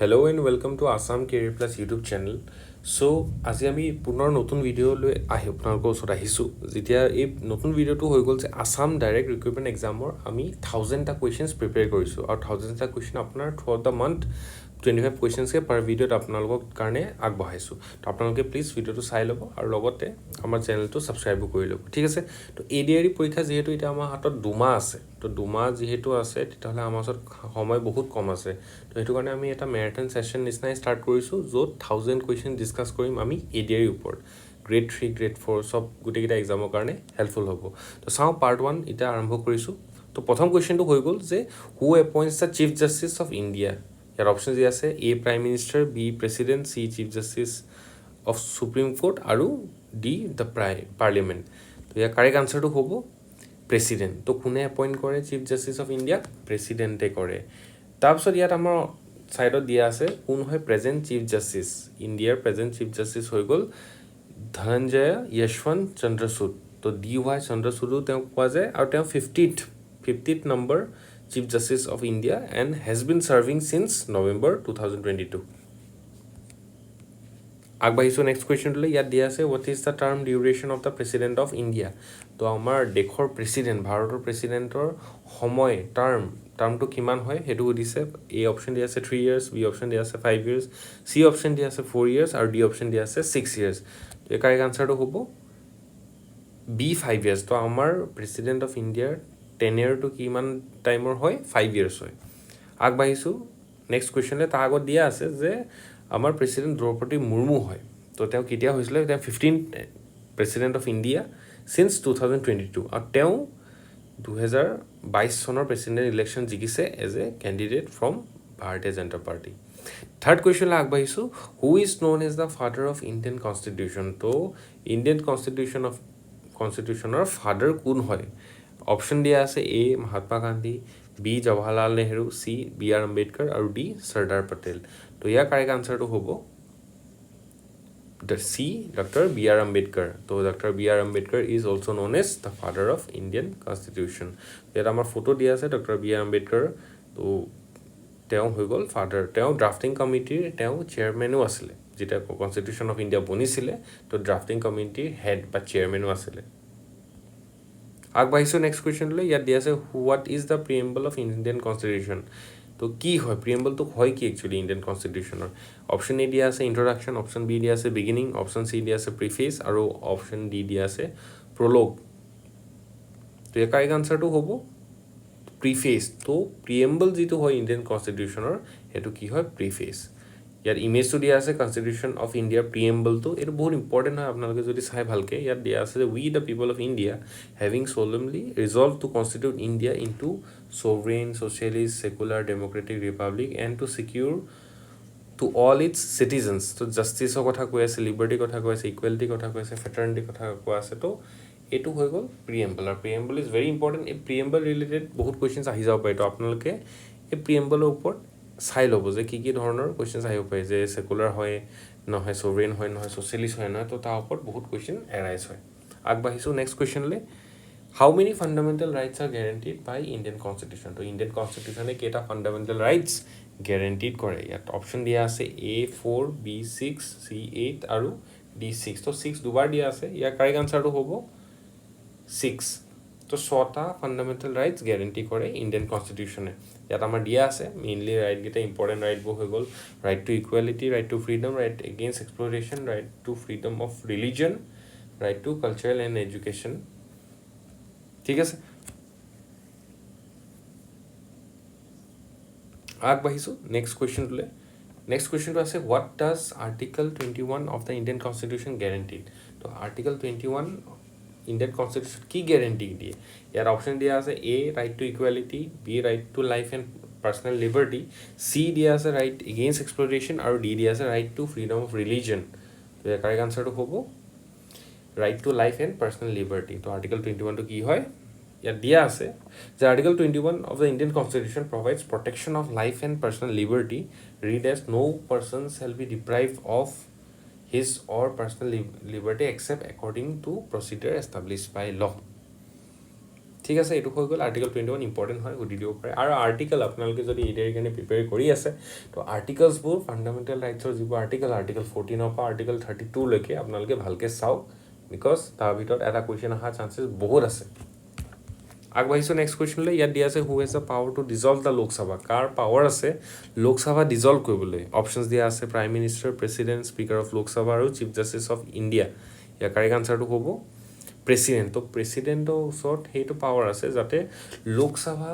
Hello and welcome to Assam Career Plus YouTube channel. So, আজি আমি পুনৰ নতুন ভিডিও লৈ আপোনালোকৰ ওচৰত আহিছোঁ যেতিয়া এই নতুন ভিডিওটো হৈ গ'ল যে আসাম ডাইৰেক্ট ৰিক্ৰুটমেণ্ট এক্সামৰ আমি 1000টা কুৱেশ্যনছ প্ৰিপেয়াৰ কৰিছোঁ আৰু 1000টা কুৱেশ্যন আপোনাৰ থ্ৰুআউট দ্য মান্থ 25 কুৱেশ্যনছকে পাৰ ভিডিঅ'ত আপোনালোকৰ কাৰণে আগবঢ়াইছোঁ তো আপোনালোকে প্লিজ ভিডিঅ'টো চাই ল'ব আৰু লগতে আমাৰ চেনেলটো ছাবস্ক্ৰাইবো কৰি ল'ব ঠিক আছে তো ADRE পৰীক্ষা যিহেতু এতিয়া আমাৰ হাতত দুমাহ আছে তো দুমাহ যিহেতু আছে তেতিয়াহ'লে আমাৰ ওচৰত সময় বহুত কম আছে তো সেইটো কাৰণে আমি এটা মেৰাথন ছেশ্যন নিচিনাই ষ্টাৰ্ট কৰিছোঁ য'ত 1000 কুৱেশ্যন ডিছকাছ কৰিম আমি ADRE ওপৰত গ্ৰেড 3 গ্ৰেড 4 সব গোটেইকেইটা এক্সামৰ কাৰণে হেল্পফুল হ'ব তো চাওঁ পাৰ্ট 1 এতিয়া আৰম্ভ কৰিছোঁ তো প্ৰথম কুৱেশ্যনটো হৈ গ'ল যে who appoints the chief justice of India ইয়াৰ অপশ্যন যি আছে A prime minister B president C chief justice of supreme court আৰু ডি দ্য পাৰ্লিয়ামেণ্ট তো ইয়াৰ কাৰেক্ট আনচাৰটো হ'ব প্ৰেচিডেণ্ট তো কোনে এপইণ্ট কৰে চিফ জাষ্টিছ অফ ইণ্ডিয়াক প্ৰেচিডেণ্টে কৰে তাৰপিছত ইয়াত আমাৰ ছাইডত দিয়া আছে কোন হয় প্ৰেজেণ্ট চিফ জাষ্টিছ ইণ্ডিয়াৰ প্ৰেজেণ্ট চিফ জাষ্টিছ হৈ গ'ল ধনঞ্জয় য়শৱন্ত চন্দ্ৰচূড তো DY চন্দ্ৰচূডো তেওঁক কোৱা যায় আৰু তেওঁ 50th number Chief Justice of India and has been serving since November 2022. আগবাঢ়িছোঁ নেক্সট কুৱেশ্যনটোলৈ ইয়াত দিয়া আছে what is the term duration of the president of India তো আমাৰ দেশৰ প্ৰেচিডেণ্ট ভাৰতৰ প্ৰেচিডেণ্টৰ সময় টাৰ্মটো কিমান হয় সেইটো সুধিছে এ অপশ্যন দিয়া আছে 3 years বি অপশ্যন দিয়া আছে 5 years চি অপশ্যন দিয়া আছে 4 years আৰু ডি অপশ্যন দিয়া আছে 6 years তো এই কাৰেক্ট আনচাৰটো হ'ব বি 5 years তো আমাৰ প্ৰেচিডেণ্ট অফ ইণ্ডিয়াৰ টেনিয়াৰটো কিমান টাইমৰ হয় 5 years হয় আগবাঢ়িছোঁ নেক্সট কুৱেশ্যনলৈ তাৰ আগত দিয়া আছে যে আমাৰ প্ৰেচিডেণ্ট দ্ৰৌপদী মুৰ্মু হয় তো তেওঁ কেতিয়া হৈছিলে তেওঁ 15th president of India signs 2022 আৰু তেওঁ 2022 চনৰ প্ৰেচিডেণ্ট ইলেকশ্যন জিকিছে as a candidate from Bharatiya Janata party third কুৱেশ্যনলৈ আগবাঢ়িছোঁ who is known as the father of Indian constitution তো ইণ্ডিয়ান কনষ্টিটিউশ্যনৰ ফাদাৰ কোন হয় অপশ্যন দিয়া আছে A Mahatma Gandhi B Jawaharlal Nehru C BR Ambedkar আৰু ডি চৰ্দাৰ পেটেল তো ইয়াৰ কাৰেক্ট আনচাৰটো হ'ব চি ডক্টৰ BR আম্বেদকাৰ তো doctor BR Ambedkar is also' known as the father of Indian constitution ইয়াত আমাৰ ফটো দিয়া আছে ডক্টৰ BR আম্বেদকাৰ তো তেওঁ হৈ গ'ল ফাদাৰ তেওঁ ড্ৰাফটিং কমিটিৰ তেওঁ চেয়াৰমেনো আছিলে যেতিয়া কনষ্টিটিউশ্যন অফ ইণ্ডিয়া বনিছিলে তো ড্ৰাফটিং কমিটিৰ হেড বা চেয়াৰমেনো আছিলে আগবাঢ়িছোঁ নেক্সট কুৱেশ্যনলৈ ইয়াত দিয়া আছে what is the preamble of Indian constitution তো কি হয় প্ৰিএম্বলটো হয় কি একচুৱেলি ইণ্ডিয়ান কনষ্টিটিউশ্যনৰ অপশ্যন এ দিয়া আছে ইন্ট্ৰডাকশ্যন অপশ্যন বি দিয়া আছে বিগিনিং অপশ্যন চি দিয়া আছে প্ৰিফেচ আৰু অপশ্যন ডি দিয়া আছে প্ৰলগ তো ইয়াৰ কাৰেক্ট আনচাৰটো হ'ব প্ৰিফেচ তো প্ৰিএম্বল যিটো হয় ইণ্ডিয়ান কনষ্টিটিউশ্যনৰ সেইটো কি হয় প্ৰিফেচ ইয়াত ইমেজটো দিয়া আছে কনষ্টিটিউশ্যন অফ ইণ্ডিয়াৰ প্ৰিএম্বলটো এইটো বহুত ইম্পৰ্টেণ্ট হয় আপোনালোকে যদি চাই ভালকৈ ইয়াত দিয়া আছে যে we the people of India having solemnly resolved to constitute India into sovereign, socialist, secular, democratic republic and to secure to all its citizens তো জাষ্টিছৰ কথা কৈ আছে লিবাৰ্টিৰ কথা কৈ আছে ইকুৱেলিটিৰ কথা কৈ আছে ফেটাৰ্নিটিৰ কথা কোৱা আছে তো এইটো হৈ গ'ল প্ৰিএম্বল আৰু প্ৰিএম্বল ইজ ভেৰি ইম্পৰ্টেণ্ট এই প্ৰিএম্বল ৰিলেটেড বহুত কুৱেশ্যনছ আহি যাব পাৰে তো আপোনালোকে এই প্ৰিএম্বলৰ ওপৰত চাই ল'ব যে কি ধৰণৰ কুৱেশ্যনছ আহিব পাৰে যে সেকুলাৰ হয় নহয় ছভৰেইন হয় নহয় ছ'চিয়েলিষ্ট হয় নহয় তো তাৰ ওপৰত বহুত কুৱেশ্যন এৰাইজ হয় আগবাঢ়িছোঁ নেক্সট কুৱেশ্যনলৈ হাউ many fundamental rights R guaranteed বাই ইণ্ডিয়ান কনষ্টিটিউশ্যন তো ইণ্ডিয়ান কনষ্টিটিউশ্যনে কেইটা ফাণ্ডামেণ্টেল ৰাইটছ গেৰেণ্টিড কৰে ইয়াত অপশ্যন দিয়া আছে A4 B6 C8 আৰু D6 তো 6 দুবাৰ দিয়া আছে ইয়াৰ কাৰেক্ট আনচাৰটো হ'ব 6 তো 6টা ফাণ্ডামেণ্টেল ৰাইটছ গেৰেণ্টি কৰে ইণ্ডিয়ান কনষ্টিটিউশ্যনে ইয়াত আমাৰ দিয়া আছে মেইনলি ৰাইটকেইটা ইম্পৰ্টেণ্ট ৰাইটবোৰ হৈ গ'ল right to equality right to freedom right against exploration right to freedom of religion right to cultural and education ঠিক আছে আগবাঢ়িছোঁ নেক্সট কুৱেশ্যনটোলৈ নেক্সট কুৱেশ্যনটো আছে what does article 21 of the Indian constitution guaranteed তো আৰ্টিকল 21 ইণ্ডিয়ান কনষ্টিটিউশ্যন কি guarantee দিয়ে ইয়াত অপশ্যন দিয়া আছে A right to equality B right to life and personal liberty C দিয়া আছে ৰাইট এগেইনষ্ট এক্সপ্ল'ৰেশ্যন আৰু ডি দিয়া আছে right to freedom of religion তো ইয়াৰ কাৰেক্ট আনচাৰটো হ'ব right to life and personal liberty তো আৰ্টিকল 21টো কি হয় ইয়াত দিয়া আছে যে article 21 of the Indian constitution provides protection of life and personal liberty read as no' person shall be deprive of his or personal liberty except according to procedure established by law ঠিক আছে, এইটো হৈ গ'ল article 21 important হয়, সুধি দিব পাৰে। আৰু আৰ্টিকল আপোনালোকে যদি ADRE কাৰণে প্ৰিপেয়াৰ কৰি আছে, তো আৰ্টিকলছবোৰ ফাণ্ডামেণ্টেল ৰাইটছৰ যিবোৰ আৰ্টিকল 14 পৰা আৰ্টিকল 32 লৈকে আপোনালোকে ভালকৈ চাওক, বিকজ তাৰ ভিতৰত এটা কুৱেশ্যন অহাৰ চান্সেছ বহুত আছে। আগবাঢ়িছোঁ নেক্সট কুৱেশ্যনলৈ। ইয়াত দিয়া আছে who has the power to dissolve the Lok Sabha. কাৰ পাৱাৰ আছে লোকসভা ডিজলভ কৰিবলৈ? অপশ্যনছ দিয়া আছে prime minister, president, speaker of Lok Sabha আৰু চিফ জাষ্টিছ অফ ইণ্ডিয়া। ইয়াৰ কাৰেক্ট আনচাৰটো হ'ব প্ৰেচিডেণ্ট। তো প্ৰেচিডেণ্টৰ ওচৰত সেইটো পাৱাৰ আছে যাতে লোকসভা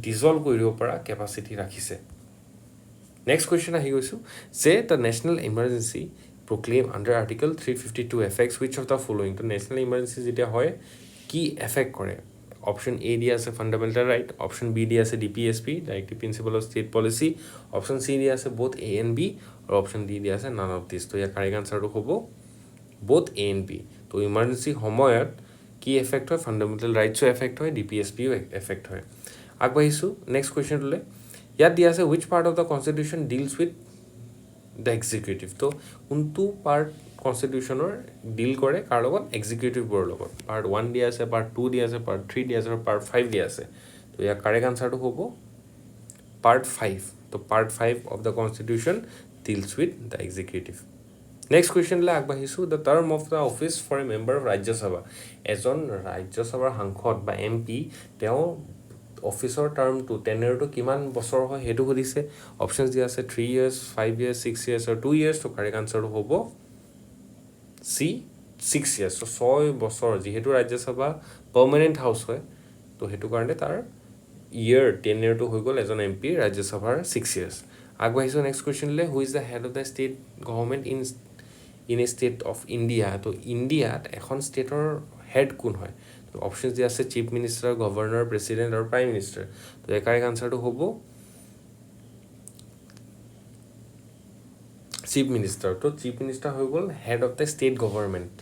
ডিজলভ কৰি দিব পৰা কেপাচিটি ৰাখিছে। নেক্সট কুৱেশ্যন আহি গৈছোঁ যে the national emergency proclaim under article 352 effects which of the following. তো নেশ্যনেল ইমাৰ্জেঞ্চি যেতিয়া হয় কি এফেক্ট কৰে? অপশ্যন এ দিয়া আছে ফাণ্ডামেণ্টেল ৰাইট, অপশ্যন বি দিয়া আছে DPSP directive principal of state policy, option C দিয়া আছে বোথ A and B, আৰু অপশ্যন ডি দিয়া আছে নান অফ দিছ। তো ইয়াৰ কাৰেক্ট আনচাৰটো হ'ব বোথ A and B। তো ইমাৰ্জেঞ্চি সময়ত কি এফেক্ট হয়? ফাণ্ডামেণ্টেল ৰাইটছো এফেক্ট হয়, DPSPও এফেক্ট হয়। আগবাঢ়িছোঁ নেক্সট কুৱেশ্যনটোলৈ। ইয়াত দিয়া আছে which part of the constitution deals with the executive. তো কোনটো পাৰ্ট কনষ্টিটিউশ্যনৰ ডিল কৰে কাৰ লগত? এক্সিকিউটিভবোৰৰ লগত। পাৰ্ট 1 দিয়া আছে, পাৰ্ট 2 দিয়া আছে, পাৰ্ট 3 দিয়া আছে আৰু পাৰ্ট 5 দিয়া আছে। তো ইয়াৰ কাৰেক্ট আনচাৰটো হ'ব পাৰ্ট 5। তো part 5 of the constitution deals with the executive. Next কুৱেশ্যনলৈ আগবাঢ়িছোঁ। The term of the office for a member of Rajya Sabha. এজন ৰাজ্যসভাৰ সাংসদ বা MP তেওঁ অফিচৰ টাৰ্মটো টেনিয়ৰটো কিমান বছৰ হয় সেইটো সুধিছে। অপশ্যনছ দিয়া আছে 3 years, 5 years, 6 years আৰু 2 years। তো কাৰেক্ট আনচাৰটো হ'ব চি 6 years। তো 6 বছৰ, যিহেতু ৰাজ্যসভা পাৰ্মানেণ্ট হাউচ হয়, তো সেইটো কাৰণে তাৰ টেনিয়ৰটো হৈ গ'ল এজন MP ৰাজ্যসভাৰ 6 years। আগবাঢ়িছোঁ নেক্সট কুৱেশ্যনলৈ। Who is the head of the state government in a state of India. তো ইণ্ডিয়াত এখন ষ্টেটৰ হেড কোন হয়? তো অপশ্যনছ দিয়া আছে চিফ মিনিষ্টাৰ, গভৰ্ণৰ, প্ৰেচিডেণ্ট আৰু প্ৰাইম মিনিষ্টাৰ। তো এই কাৰেক্ট আনচাৰটো হ'ব চিফ মিনিষ্টাৰ। তো চিফ মিনিষ্টাৰ হৈ গ'ল head of the state government.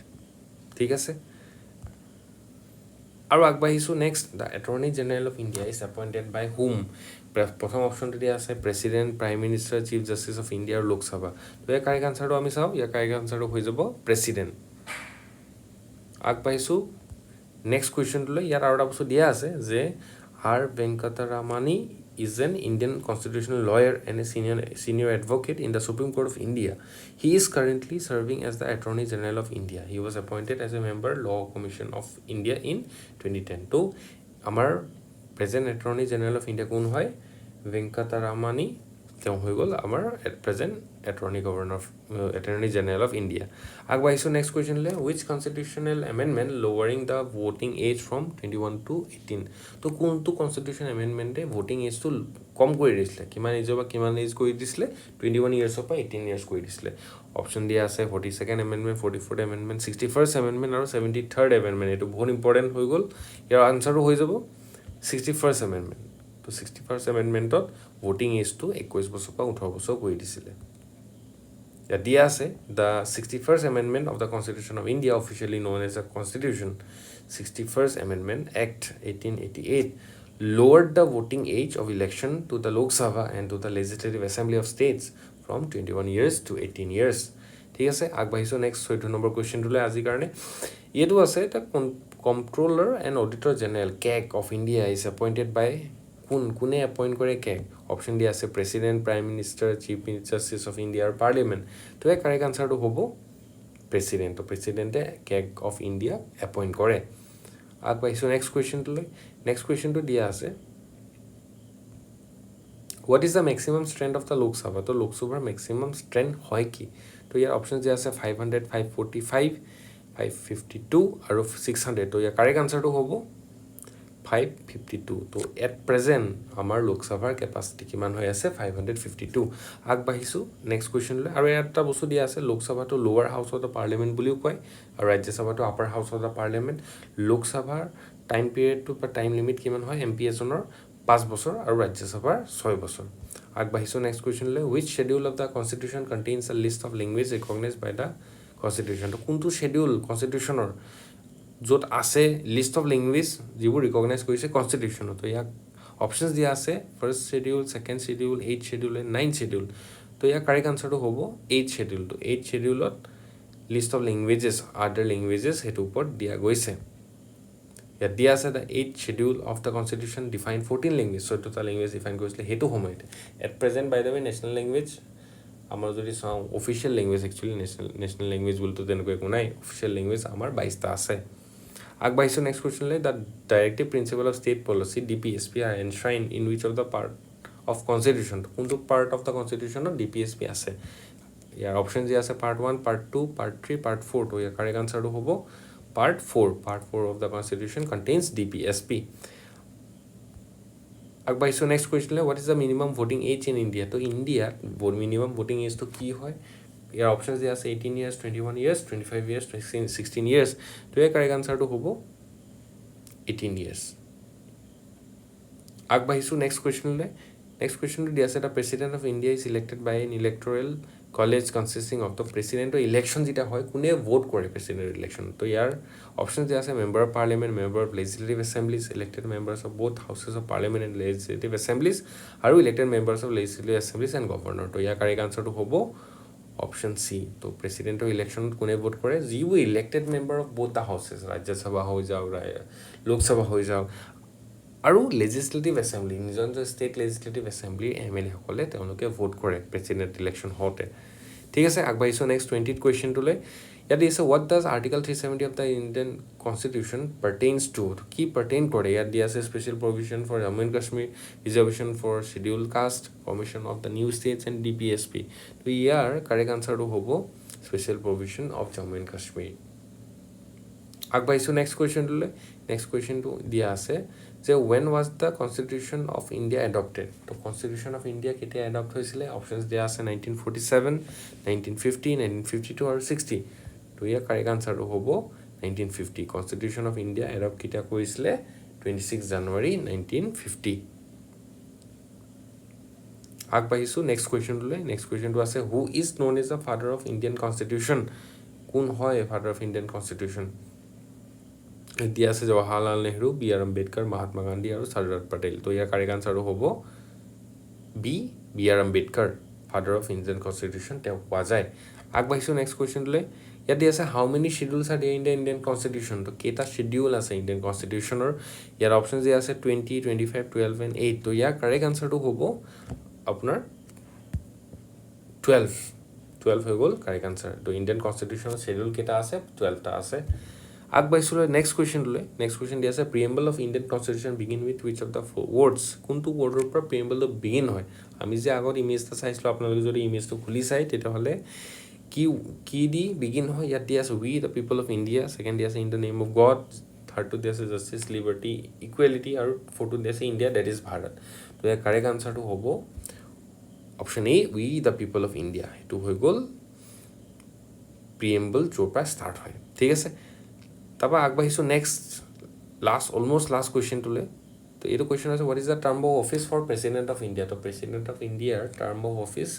ঠিক আছে, আৰু আগবাঢ়িছোঁ next. The attorney general of India is appointed by whom. প্ৰথম অপশ্যনটো দিয়া আছে president, prime minister, chief justice of India আৰু লোকসভা। তো ইয়াৰ কাৰেক্ট আনচাৰটো আমি চাওঁ। ইয়াৰ কাৰেক্ট আনচাৰটো হৈ যাব প্ৰেচিডেণ্ট। আগবাঢ়িছোঁ নেক্সট কুৱেশ্যনটোলৈ। ইয়াত আৰু এটা বস্তু দিয়া আছে যে R. Venkataramani is an Indian constitutional lawyer and a senior advocate in the Supreme Court of India. He is currently serving as the Attorney General of India. He was appointed as a member Law Commission of India in 2010. তো আমাৰ present attorney general of India কোন হয়? ভেংকটাৰামানী। তেওঁ হৈ গ'ল আমাৰ present attorney general of India. আগবাঢ়িছোঁ next কুৱেশ্যনলৈ। Which constitutional amendment lowering the voting age from 21 to 18। তো কোনটো কনষ্টিটিউশ্যন এমেণ্ডমেণ্টে ভোটিং এজটো কম কৰি দিছিলে? কিমান এজৰ পৰা কিমান এজ কৰি দিছিলে? 21 years পৰা 18 years কৰি দিছিলে। অপশ্যন দিয়া আছে 42nd amendment, 44th amendment, 61st amendment আৰু 73rd এমেণ্ডমেণ্ট। এইটো বহুত ইম্পৰ্টেণ্ট হৈ গ'ল। ইয়াৰ আনচাৰটো হৈ যাব 61st এমেণ্ডমেণ্ট। তো 61st এমেণ্ডমেণ্টত ভোটিং এজটো 21 বছৰ পৰা 18 বছৰ কৰি দিছিলে। ইয়াত দিয়া আছে the 61st amendment of the constitution of India officially known as the constitution 61st amendment act 1888 lowered the voting age of election to the Lok Sabha and to the Legislative Assembly of States from 21 years to 18 years. ঠিক আছে, আগবাঢ়িছোঁ next 14 number কুৱেশ্যনটোলৈ আজিৰ কাৰণে। এইটো আছে the comptroller and auditor general CAG of India is appointed by কোনে appoint কৰে CAG? Option দিয়া আছে president, prime minister, chief justice of India আৰু পাৰ্লিয়ামেণ্ট। তো এই কাৰেক্ট আনচাৰটো হ'ব প্ৰেচিডেণ্ট। তো প্ৰেচিডেণ্টে কেগ অফ ইণ্ডিয়া এপইণ্ট কৰে। আগবাঢ়িছোঁ নেক্সট কুৱেশ্যনটোলৈ। নেক্সট কুৱেশ্যনটো দিয়া আছে what is the maximum strength of the Lok Sabha. তো লোকসভাৰ মেক্সিমাম ষ্ট্ৰেংথ হয় কি? তো ইয়াৰ অপশ্যন দিয়া আছে 500, 545, 552 আৰু 600। তো ইয়াৰ কাৰেক্ট আনচাৰটো হ'ব 552। তো এট প্ৰেজেণ্ট আমাৰ লোকসভাৰ কেপাচিটি কিমান হৈ আছে? 552। আগবাঢ়িছোঁ নেক্সট কুৱেশ্যনলৈ। আৰু ইয়াত এটা বস্তু দিয়া আছে লোকসভাটো লোৱাৰ হাউচ অফ দ্য পাৰ্লিয়ামেণ্ট বুলিও কয় আৰু ৰাজ্যসভাটো upper house of the parliament. লোকসভাৰ টাইম পিৰিয়ডটো বা টাইম লিমিট কিমান হয়? MP এজনৰ 5 বছৰ আৰু ৰাজ্যসভাৰ 6 বছৰ। আগবাঢ়িছোঁ নেক্সট কুৱেশ্যনলৈ। Which schedule of the constitution contains a list of language recognized by the constitution. তো কোনটো শ্বেডিউল কনষ্টিটিউশ্যনৰ য'ত আছে লিষ্ট অফ লেংগুৱেজ যিবোৰ ৰিকগনাইজ কৰিছে কনষ্টিটিউশ্যনত? তো ইয়াক অপশ্যনছ দিয়া আছে first schedule, second schedule, 8th schedule, 9th schedule. তো ইয়াৰ কাৰেক্ট আনচাৰটো হ'ব 8th শ্বেডিউল। তো 8th শ্বেডিউলত list of languages other languages সেইটোৰ ওপৰত দিয়া গৈছে। ইয়াত দিয়া আছে the 8th schedule of the constitution define 14 language 14টা লেংগুৱেজ ডিফাইন কৰিছিলে সেইটো সময়তে at present by the way national language আমাৰ যদি চাওঁ official language actually national language বুলিতো তেনেকুৱা একো নাই অফিচিয়েল লেংগুৱেজ আমাৰ 22টা আছে আগবাঢ়িছোঁ নেক্সট কুৱেশ্যনলৈ the directive principle of state policy DPSP are enshrine in which of the part of constitution কোনটো পাৰ্ট অফ দ্য কনষ্টিটিউশ্যনত DPSP আছে ইয়াৰ অপশ্যন যি আছে পাৰ্ট 1 পাৰ্ট 2 পাৰ্ট 3 পাৰ্ট 4 তো ইয়াৰ কাৰেক্ট আনচাৰটো হ'ব part 4 of the constitution contains DPSP আগবাঢ়িছোঁ নেক্সট কুৱেশ্যনলৈ what is the minimum voting age in India তো ইণ্ডিয়াত মিনিমাম ভোটিং এজটো কি হয় ইয়াৰ অপশ্যন যি আছে 18 years 21 years 25 years 16 years তো ইয়াৰ কাৰেক্ট আনচাৰটো হ'ব 18 years আগবাঢ়িছোঁ নেক্সট কুৱেশ্যনলৈ নেক্সট কুৱেশ্যনটো দিয়া আছে the president of India is elected by an electoral college consisting of the প্ৰেচিডেণ্টৰ ইলেকশ্যন যেতিয়া হয় কোনে ভোট কৰে প্ৰেচিডেণ্টৰ ইলেকশ্যন তো ইয়াৰ অপশ্যন যে আছে member of parliament member of legislative assemblies elected members of both houses of parliament and legislative assemblies আৰু elected members of legislative assemblies and governor তো ইয়াৰ কাৰেক্ট আনচাৰটো হ'ব অপশ্যন চি তো প্ৰেচিডেণ্টৰ ইলেকশ্যনত কোনে ভোট কৰে যিবোৰ elected member of both the houses Rajya Sabha হৈ যাওক লোকসভা হৈ যাওক আৰু লেজিছলেটিভ এছেম্বলি নিজৰ নিজৰ ষ্টেট লেজিছলেটিভ এছেম্বলিৰ MLA সকলে তেওঁলোকে ভোট কৰে প্ৰেচিডেণ্ট ইলেকশ্যন হওঁতে ঠিক আছে আগবাঢ়িছোঁ নেক্সট 20th কুৱেশ্যনটোলৈ ইয়াত দিছে what does article 370 of the Indian constitution pertains to কি পাৰ্টেইন কৰে ইয়াত দিয়া আছে special provision for Jammu and Kashmir reservation for schedule caste formation of the new states and DPSP তো ইয়াৰ কাৰেক্ট আনচাৰটো হ'ব special provision of Jammu and Kashmir আগবাঢ়িছোঁ নেক্সট কুৱেশ্যনটোলৈ নেক্সট কুৱেশ্যনটো দিয়া আছে যে when was the constitution of India adopted তো constitution of India কেতিয়া এডপ্ট হৈছিলে অপশ্যনছ দিয়া আছে 1947 1950 1952 আৰু 60 তো ইয়াৰ কাৰেক্ট আনচাৰটো হ'ব 1950 constitution of India এডপ্ট কেতিয়া কৰিছিলে 26 জানুৱাৰী 1950 আগবাঢ়িছোঁ নেক্সট কুৱেশ্যনটোলৈ নেক্সট কুৱেশ্যনটো আছে who is known as the father of Indian constitution কোন হয় ফাদাৰ অফ ইণ্ডিয়ান কনষ্টিটিউশ্যন এতিয়া আছে জৱাহৰলাল নেহৰু B.R. আম্বেদকাৰ মহাত্মা গান্ধী আৰু চৰ্দাৰ পেটেল তো ইয়াৰ কাৰেক্ট আনচাৰটো হ'ব B.R. Ambedkar father of Indian constitution তেওঁ পোৱা যায় আগবাঢ়িছোঁ নেক্সট কুৱেশ্যনটোলৈ ইয়াত দিয়া আছে how many schedules are there in the Indian constitution তো কেইটা শ্বেডিউল আছে ইণ্ডিয়ান কনষ্টিটিউশ্যনৰ ইয়াৰ অপশ্যন যে আছে 20 25 12 and 8 তো ইয়াৰ কাৰেক্ট আনচাৰটো হ'ব আপোনাৰ 12 হৈ গ'ল কাৰেক্ট আনচাৰ তো ইণ্ডিয়ান কনষ্টিটিউশ্যনৰ শ্বেডিউল কেইটা আছে 12টা আছে আগবাঢ়িছোঁ নেক্সট কুৱেশ্যনটোলৈ নেক্সট কুৱেশ্যন দিয়া আছে preamble of Indian constitution begin with which of the words কোনটো ৱৰ্ডৰ পৰা প্ৰিএম্বলটো বিগিন হয় আমি যে আগত ইমেজ এটা চাইছিলোঁ আপোনালোকে যদি ইমেজটো খুলি চায় তেতিয়াহ'লে কি দি বিগিন হয় ইয়াত দিয়া আছে we the people of India second দিয়া আছে in the name of god থাৰ্ডটো দিয়া আছে জাষ্টিছ লিবাৰ্টি ইকুৱেলিটি আৰু ফ'ৰ্থটো দিয়া আছে ইণ্ডিয়া ডেট ইজ ভাৰত তো ইয়াৰ কাৰেক্ট আনচাৰটো হ'ব option A we the people of India সেইটো হৈ গ'ল প্ৰিএম্বল য'ৰ পৰা ষ্টাৰ্ট হয় ঠিক আছে তাৰপৰা আগবাঢ়িছোঁ নেক্সট অলমষ্ট লাষ্ট কুৱেশ্যনটোলৈ তো এইটো কুৱেশ্যন আছে what is the term of office for president of India তো প্ৰেচিডেণ্ট অফ ইণ্ডিয়াৰ টাৰ্ম অফ অফিচ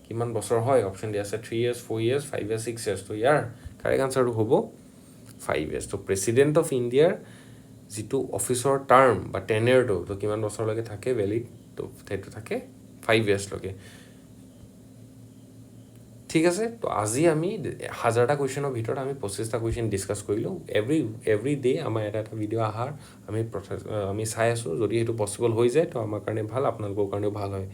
কিমান বছৰ হয় অপশ্যন দিয়া আছে 3 years 4 years 5 years 6 years তো ইয়াৰ কাৰেক্ট আনচাৰটো হ'ব 5 years তো প্ৰেচিডেণ্ট অফ ইণ্ডিয়াৰ যিটো অফিচৰ টাৰ্ম বা টেনিয়ৰটো তো কিমান বছৰলৈকে থাকে ভেলিড তো সেইটো থাকে 5 yearsলৈকে ঠিক আছে তো আজি আমি 1000টা কুৱেশ্যনৰ ভিতৰত আমি 25টা কুৱেশ্যন ডিছকাছ কৰিলোঁ এভৰি ডে আমাৰ এটা ভিডিঅ' অহাৰ আমি চাই আছোঁ যদি সেইটো পচিবল হৈ যায় তো আমাৰ কাৰণে ভাল আপোনালোকৰ কাৰণেও ভাল হয়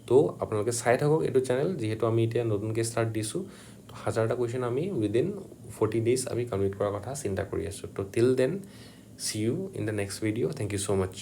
তো আপোনালোকে চাই থাকক এইটো চেনেল যিহেতু আমি এতিয়া নতুনকৈ ষ্টাৰ্ট দিছোঁ তো 1000টা কুৱেশ্যন আমি উইদিন 40 days আমি কমপ্লিট কৰাৰ কথা চিন্তা কৰি আছোঁ তো till then see you in the next video' thank you so' much